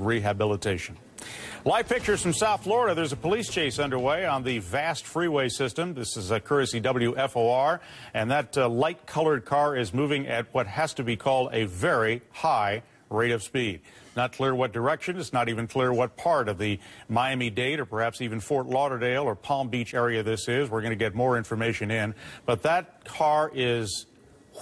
rehabilitation. Live pictures from South Florida. There's a police chase underway on the vast freeway system. This is a courtesy WFOR, and that light-colored car is moving at what has to be called a very high rate of speed. Not clear what direction. It's not even clear what part of the Miami-Dade or perhaps even Fort Lauderdale or Palm Beach area this is. We're going to get more information in. But that car is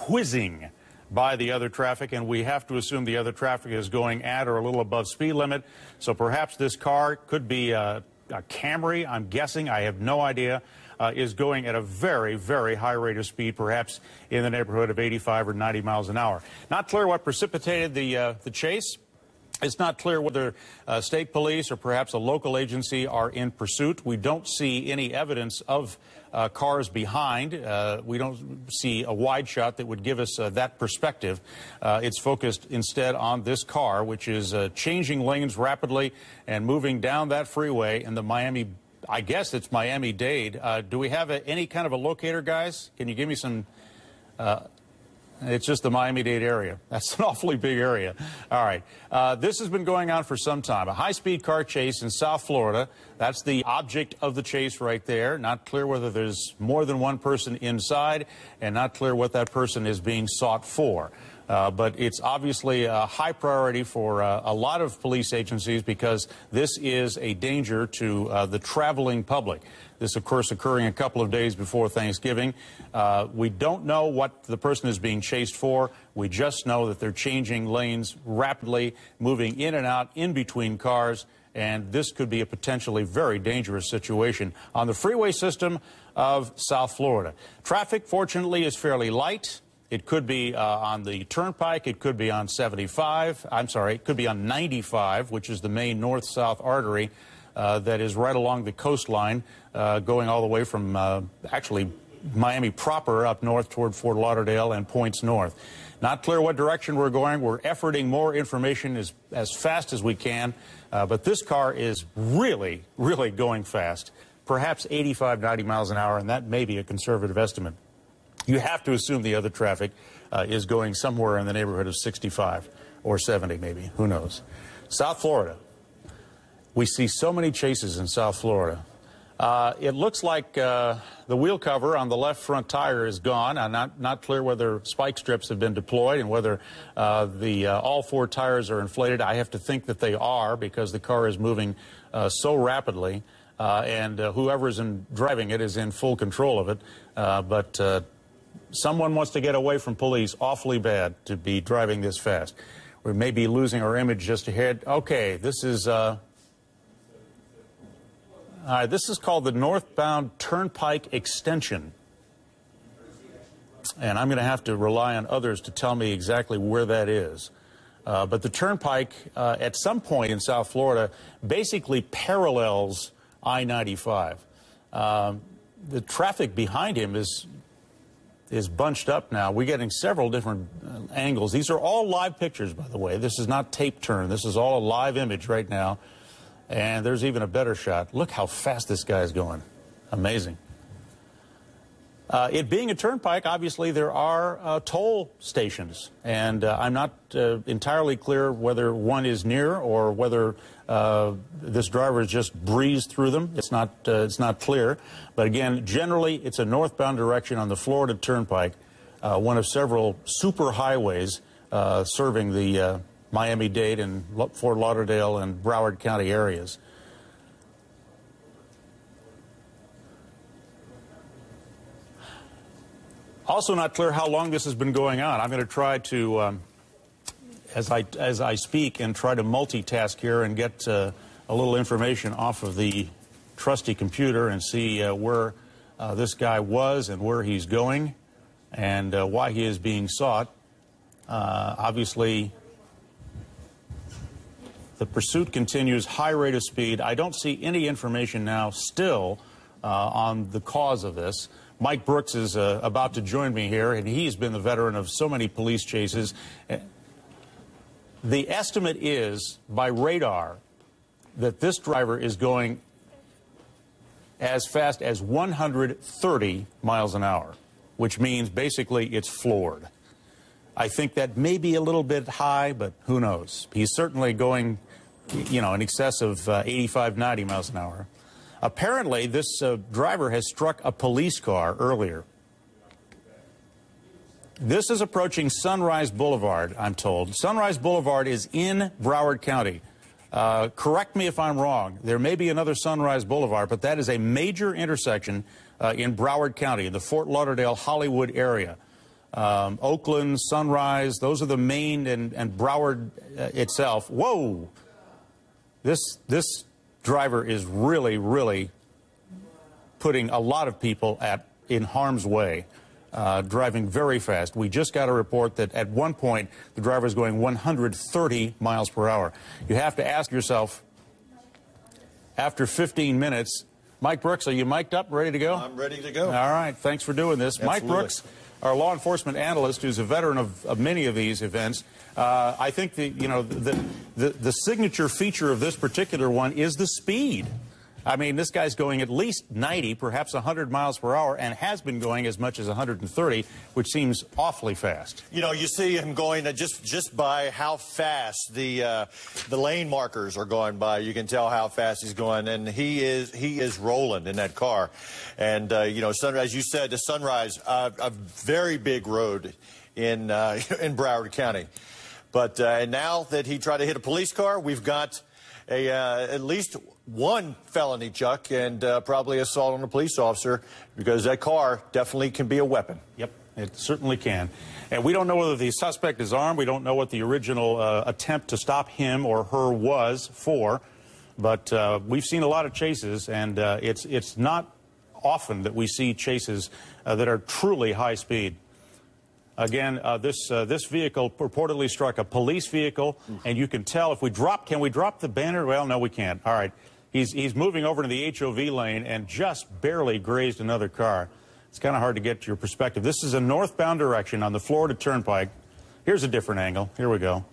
whizzing by the other traffic, and we have to assume the other traffic is going at or a little above speed limit. So perhaps this car could be a Camry, I'm guessing, I have no idea, is going at a very, very high rate of speed, perhaps in the neighborhood of 85 or 90 miles an hour. Not clear what precipitated the chase. It's not clear whether state police or perhaps a local agency are in pursuit. We don't see any evidence of cars behind. We don't see a wide shot that would give us that perspective. It's focused instead on this car, which is changing lanes rapidly and moving down that freeway in the Miami, I guess it's Miami-Dade. Do we have any kind of a locator, guys? Can you give me some... It's just the Miami-Dade area. That's an awfully big area. All right. This has been going on for some time. A high-speed car chase in South Florida. That's the object of the chase right there. Not clear whether there's more than one person inside, and not clear what that person is being sought for. But it's obviously a high priority for a lot of police agencies because this is a danger to the traveling public. This, of course, occurring a couple of days before Thanksgiving. We don't know what the person is being chased for. We just know that they're changing lanes rapidly, moving in and out in between cars, and this could be a potentially very dangerous situation on the freeway system of South Florida. Traffic, fortunately, is fairly light. It could be on the Turnpike. It could be on 75. I'm sorry, it could be on 95, which is the main north-south artery that is right along the coastline, going all the way from actually Miami proper up north toward Fort Lauderdale and points north. Not clear what direction we're going. We're efforting more information as fast as we can, but this car is really, really going fast, perhaps 85, 90 miles an hour, and that may be a conservative estimate. You have to assume the other traffic is going somewhere in the neighborhood of 65 or 70 maybe. Who knows? South Florida. We see so many chases in South Florida. It looks like the wheel cover on the left front tire is gone. I'm not clear whether spike strips have been deployed and whether all four tires are inflated. I have to think that they are because the car is moving so rapidly, and whoever is driving it is in full control of it. But someone wants to get away from police awfully bad to be driving this fast. We may be losing our image just ahead. Okay, this is... this is called the northbound Turnpike Extension. And I'm going to have to rely on others to tell me exactly where that is. But the Turnpike, at some point in South Florida, basically parallels I-95. The traffic behind him is bunched up now. We're getting several different angles. These are all live pictures, by the way. This is not tape turn. This is all a live image right now. And there's even a better shot. Look how fast this guy's going. Amazing. It being a turnpike, obviously there are toll stations. And I'm not entirely clear whether one is near or whether this driver has just breezed through them. It's not clear. But again, generally it's a northbound direction on the Florida Turnpike, one of several super highways serving the Miami-Dade and Fort Lauderdale and Broward County areas. Also not clear how long this has been going on. I'm going to try to, as I speak, and try to multitask here and get a little information off of the trusty computer and see where this guy was and where he's going and why he is being sought. Obviously, the pursuit continues, high rate of speed. I don't see any information now still on the cause of this. Mike Brooks is about to join me here, and he's been the veteran of so many police chases. The estimate is, by radar, that this driver is going as fast as 130 miles an hour, which means basically it's floored. I think that may be a little bit high, but who knows? He's certainly going you know, in excess of 85, 90 miles an hour. Apparently, this driver has struck a police car earlier. This is approaching Sunrise Boulevard, I'm told. Sunrise Boulevard is in Broward County. Correct me if I'm wrong. There may be another Sunrise Boulevard, but that is a major intersection in Broward County, in the Fort Lauderdale, Hollywood area. Oakland, Sunrise, those are the main, and Broward itself. Whoa! This driver is really putting a lot of people in harm's way. Driving very fast. We just got a report that at one point the driver is going 130 miles per hour. You have to ask yourself, after 15 minutes, Mike Brooks, are you mic'd up, ready to go? I'm ready to go. All right, thanks for doing this. Absolutely. Mike Brooks, our law enforcement analyst, who's a veteran of many of these events. I think the signature feature of this particular one is the speed. I mean, this guy's going at least 90, perhaps 100 miles per hour, and has been going as much as 130, which seems awfully fast. You know, you see him going just by how fast the lane markers are going by. You can tell how fast he's going, and he is rolling in that car. And you know, as you said, the Sunrise, a very big road in Broward County. But and now that he tried to hit a police car, we've got at least one felony, Chuck, and probably assault on a police officer, because that car definitely can be a weapon. Yep, it certainly can. And we don't know whether the suspect is armed. We don't know what the original attempt to stop him or her was for. But we've seen a lot of chases, and it's not often that we see chases that are truly high speed. Again, this vehicle purportedly struck a police vehicle, and you can tell if we drop, can we drop the banner? Well, no, we can't. All right. He's moving over to the HOV lane and just barely grazed another car. It's kind of hard to get your perspective. This is a northbound direction on the Florida Turnpike. Here's a different angle. Here we go.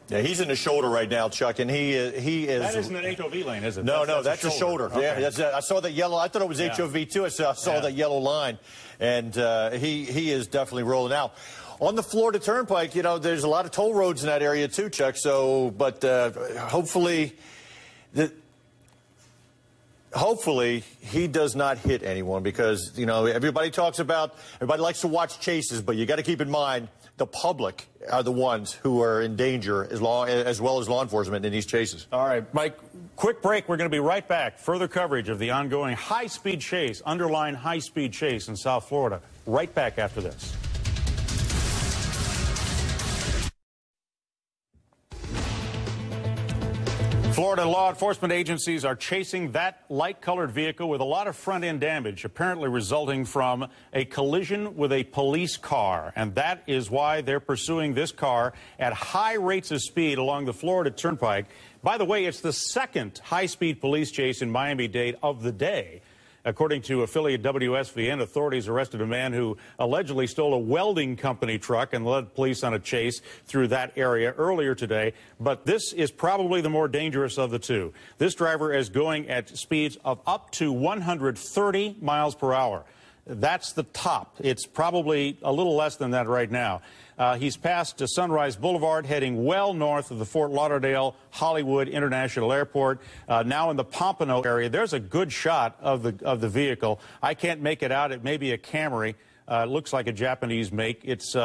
Yeah, he's in the shoulder right now, Chuck, and he is. That isn't an HOV lane, is it? No, that's a shoulder. Okay. Yeah, I saw that yellow. I thought it was HOV too. I saw that yellow line, and he is definitely rolling out. On the Florida Turnpike, you know, there's a lot of toll roads in that area too, Chuck. So, but hopefully he does not hit anyone, because, you know, everybody likes to watch chases, but you got to keep in mind the public are the ones who are in danger as well as law enforcement in these chases. All right, Mike, quick break. We're going to be right back. Further coverage of the ongoing high-speed chase, underlying high-speed chase in South Florida. Right back after this. Florida law enforcement agencies are chasing that light-colored vehicle with a lot of front-end damage, apparently resulting from a collision with a police car. And that is why they're pursuing this car at high rates of speed along the Florida Turnpike. By the way, it's the second high-speed police chase in Miami-Dade of the day. According to affiliate WSVN, authorities arrested a man who allegedly stole a welding company truck and led police on a chase through that area earlier today. But this is probably the more dangerous of the two. This driver is going at speeds of up to 130 miles per hour. That's the top. It's probably a little less than that right now. He's passed Sunrise Boulevard, heading well north of the Fort Lauderdale Hollywood International Airport. Now in the Pompano area, there's a good shot of the vehicle. I can't make it out. It may be a Camry. It looks like a Japanese make. It's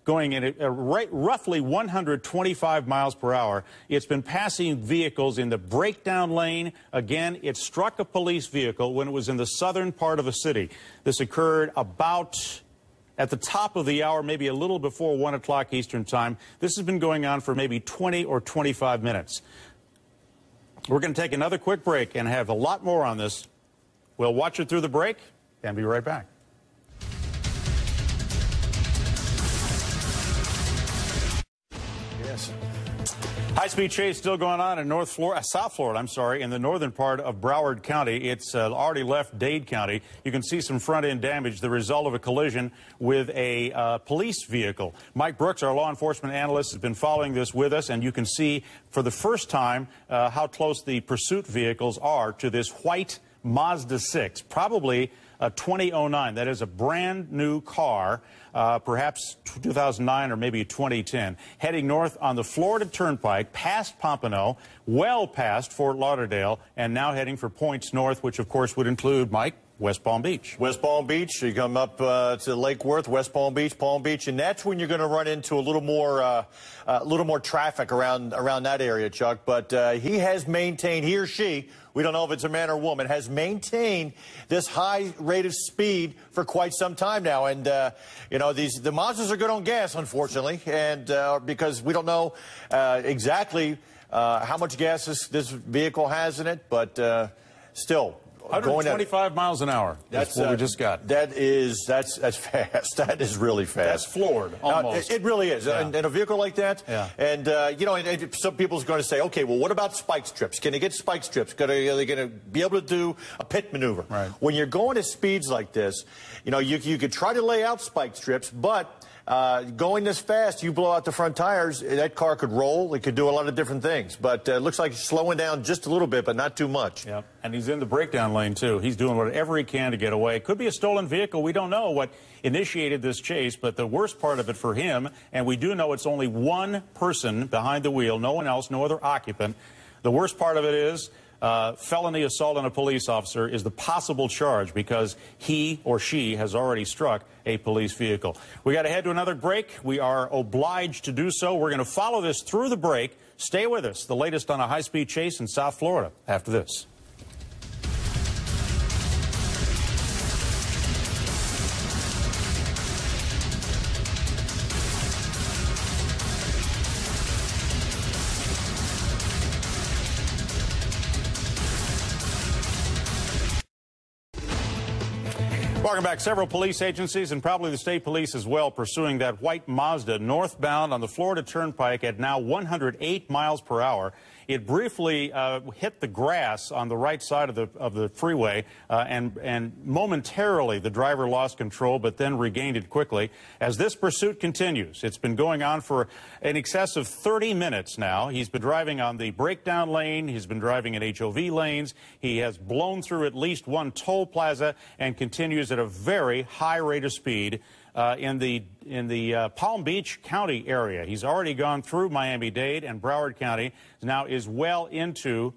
going in roughly 125 miles per hour. It's been passing vehicles in the breakdown lane. Again, it struck a police vehicle when it was in the southern part of the city. This occurred about at the top of the hour, maybe a little before 1 o'clock Eastern time. This has been going on for maybe 20 or 25 minutes. We're going to take another quick break and have a lot more on this. We'll watch it through the break and be right back. Yes. High-speed chase still going on in South Florida, in the northern part of Broward County. It's already left Dade County. You can see some front-end damage, the result of a collision with a police vehicle. Mike Brooks, our law enforcement analyst, has been following this with us, and you can see for the first time how close the pursuit vehicles are to this white Mazda 6, probably 2009. That is a brand new car, perhaps 2009 or maybe 2010, heading north on the Florida Turnpike, past Pompano, well past Fort Lauderdale, and now heading for points north, which of course would include, Mike, West Palm Beach. West Palm Beach, you come up to Lake Worth, West Palm Beach, and that's when you're going to run into a little more traffic around that area, Chuck. But he has maintained, he or she, we don't know if it's a man or woman, has maintained this high rate of speed for quite some time now. And you know, the Mazdas are good on gas, unfortunately, and because we don't know exactly how much gas this vehicle has in it, but still. 125 miles an hour. That's what we just got. That's fast. That is really fast. That's floored, almost. It really is. Yeah. And a vehicle like that. Yeah. And, you know, and some people's going to say, okay, well, what about spike strips? Can they get spike strips? Are they going to be able to do a pit maneuver? Right. When you're going at speeds like this, you know, you could try to lay out spike strips, but going this fast, you blow out the front tires, that car could roll. It could do a lot of different things. But it looks like he's slowing down just a little bit, but not too much. Yeah, and he's in the breakdown lane, too. He's doing whatever he can to get away. Could be a stolen vehicle. We don't know what initiated this chase, but the worst part of it for him, and we do know it's only one person behind the wheel, no one else, no other occupant. The worst part of it is felony assault on a police officer is the possible charge because he or she has already struck a police vehicle. We got to head to another break. We are obliged to do so. We're going to follow this through the break. Stay with us. The latest on a high-speed chase in South Florida after this. Welcome back. Several police agencies and probably the state police as well pursuing that white Mazda northbound on the Florida Turnpike at now 108 miles per hour. It briefly hit the grass on the right side of the freeway, and momentarily the driver lost control, but then regained it quickly. As this pursuit continues, it's been going on for in excess of 30 minutes now. He's been driving on the breakdown lane. He's been driving in HOV lanes. He has blown through at least one toll plaza and continues at a very high rate of speed in the Palm Beach County area. He's already gone through Miami-Dade and Broward County, now is well into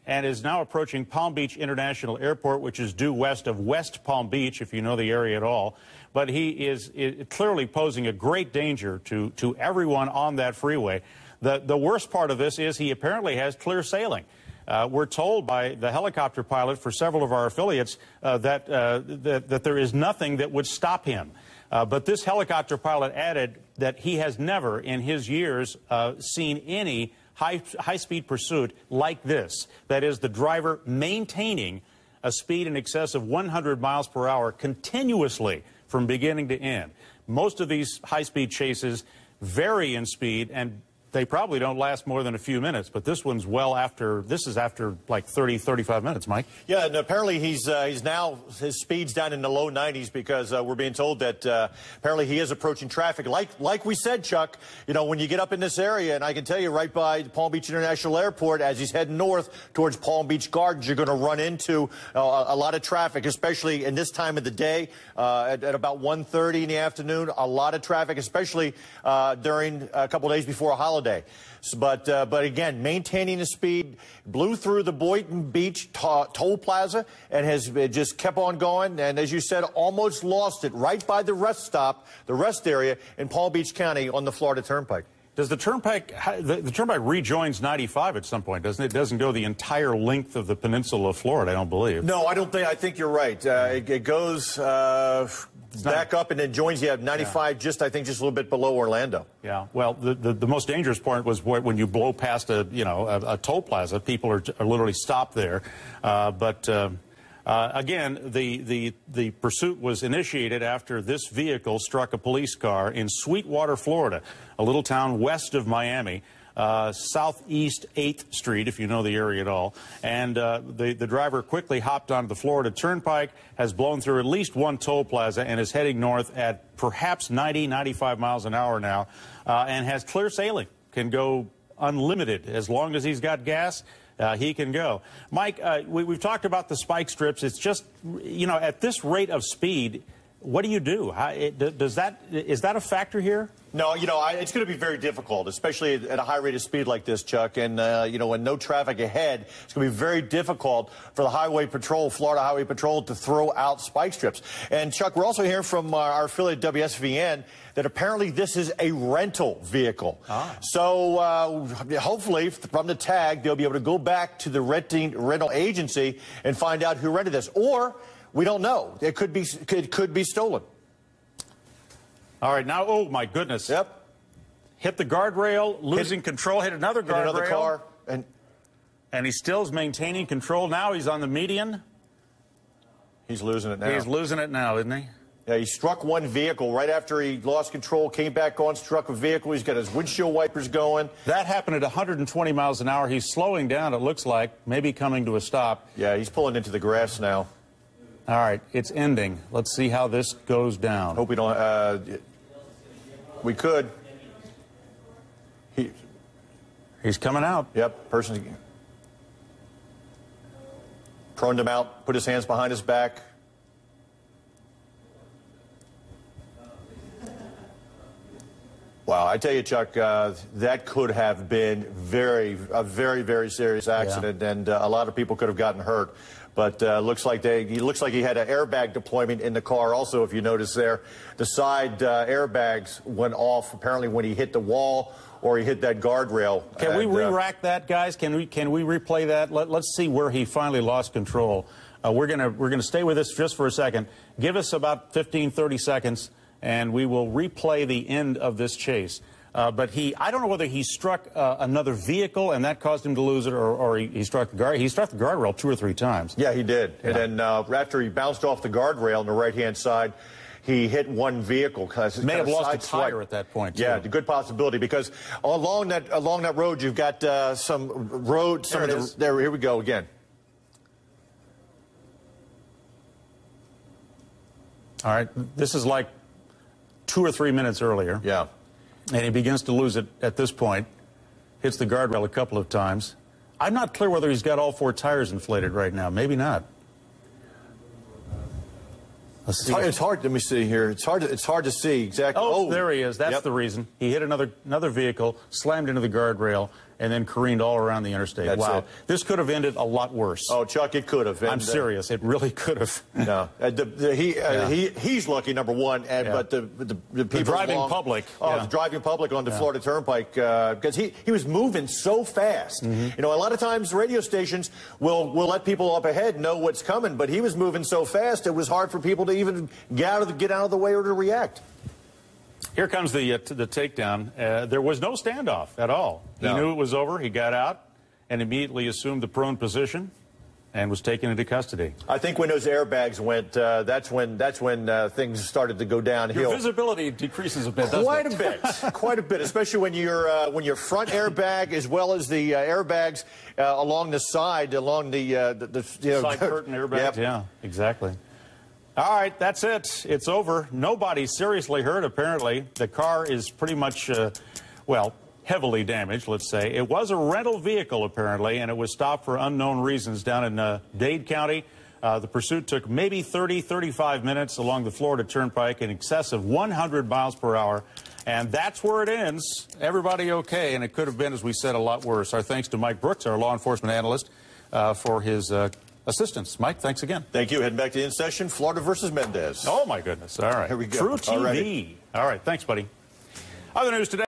and is now approaching Palm Beach International Airport, which is due west of West Palm Beach, if you know the area at all. But he is clearly posing a great danger to everyone on that freeway. The worst part of this is he apparently has clear sailing. We're told by the helicopter pilot for several of our affiliates that there is nothing that would stop him. But this helicopter pilot added that he has never in his years seen any high-speed pursuit like this. That is, the driver maintaining a speed in excess of 100 miles per hour continuously from beginning to end. Most of these high-speed chases vary in speed, and they probably don't last more than a few minutes, but this one's this is after like 30, 35 minutes, Mike. Yeah, and apparently he's now, his speed's down in the low 90s because we're being told that apparently he is approaching traffic. Like we said, Chuck, you know, when you get up in this area, and I can tell you right by Palm Beach International Airport, as he's heading north towards Palm Beach Gardens, you're going to run into a lot of traffic, especially in this time of the day at about 1:30 in the afternoon. A lot of traffic, especially during a couple of days before a holiday. So, but again, maintaining the speed, blew through the Boynton Beach toll plaza and has just kept on going. And as you said, almost lost it right by the rest stop, the rest area in Palm Beach County on the Florida Turnpike. Does the Turnpike, the Turnpike rejoins 95 at some point, doesn't it? It doesn't go the entire length of the peninsula of Florida, I don't believe. No, I don't think, I think you're right. It goes back up and then joins, 95, just I think just a little bit below Orlando. Yeah, well, the most dangerous part was when you blow past a toll plaza, people are literally stopped there. Again, the pursuit was initiated after this vehicle struck a police car in Sweetwater, Florida, a little town west of Miami, southeast 8th Street, if you know the area at all. And the driver quickly hopped onto the Florida Turnpike, has blown through at least one toll plaza, and is heading north at perhaps 90, 95 miles an hour now, and has clear sailing, can go unlimited as long as he's got gas. he can go. Mike, we've talked about the spike strips. It's just, you know, at this rate of speed, what do you do? Is that a factor here? No, you know, it's going to be very difficult, especially at a high rate of speed like this, Chuck. And, you know, when no traffic ahead, it's going to be very difficult for the Highway Patrol, Florida Highway Patrol, to throw out spike strips. And, Chuck, we're also hearing from our affiliate WSVN that apparently this is a rental vehicle. So hopefully from the tag, they'll be able to go back to the rental agency and find out who rented this. Or we don't know. It could be stolen. All right, now, oh, my goodness. Yep. Hit the guardrail, losing control, hit another guardrail. Hit another car. And he still's maintaining control. Now he's on the median. He's losing it now. He's losing it now, isn't he? Yeah, he struck one vehicle right after he lost control, came back on, struck a vehicle. He's got his windshield wipers going. That happened at 120 miles an hour. He's slowing down, it looks like, maybe coming to a stop. Yeah, he's pulling into the grass now. All right, it's ending. Let's see how this goes down. Hope we don't... we could. He's coming out. Yep, person's proned him out, put his hands behind his back. Wow, I tell you, Chuck, that could have been a very, very serious accident, and a lot of people could have gotten hurt. But looks like he had an airbag deployment in the car. Also, if you notice there, the side airbags went off apparently when he hit the wall or he hit that guardrail. Can we re-rack that, guys? Can we replay that? Let's see where he finally lost control. We're gonna stay with this just for a second. Give us about 15, 30 seconds, and we will replay the end of this chase. But I don't know whether he struck another vehicle and that caused him to lose it, or he struck the guardrail 2 or 3 times. Yeah, he did. Yeah. And then after he bounced off the guardrail on the right-hand side, he hit one vehicle. May have lost a tire at that point, too. Yeah, a good possibility, because along that road you've got some road. There, here we go again. All right, this is like 2 or 3 minutes earlier. Yeah. And he begins to lose it at this point, hits the guardrail a couple of times. I'm not clear whether he's got all 4 tires inflated right now. Maybe not. Let's see. It's hard. Let me see here. It's hard to see exactly. Oh, there he is. That's the reason. He hit another vehicle, slammed into the guardrail, and then careened all around the interstate. That's wow. it. This could have ended a lot worse. Oh, Chuck, it could have. I'm serious. It really could have. No. He's lucky, number one, but the people driving public. The driving public on the Florida Turnpike, because he was moving so fast. You know, a lot of times radio stations will let people up ahead know what's coming, but he was moving so fast it was hard for people to even get out of the way or to react. Here comes the takedown. There was no standoff at all. He knew it was over. He got out and immediately assumed the prone position and was taken into custody. I think when those airbags went, that's when things started to go downhill. Your visibility decreases a bit, doesn't it? Quite a bit, especially when your front airbag as well as the airbags along the side, along the side curtain airbags. Yeah, exactly. All right, that's it. It's over. Nobody seriously hurt, apparently. The car is pretty much, well, heavily damaged, let's say. It was a rental vehicle, apparently, and it was stopped for unknown reasons down in Dade County. The pursuit took maybe 30, 35 minutes along the Florida Turnpike in excess of 100 miles per hour. And that's where it ends. Everybody okay, and it could have been, as we said, a lot worse. Our thanks to Mike Brooks, our law enforcement analyst, for his assistance. Mike, thanks again. Thank you. Heading back to In Session, Florida versus Mendez. Oh, my goodness. All right. Here we go. True TV. All right. Thanks, buddy. Other news today.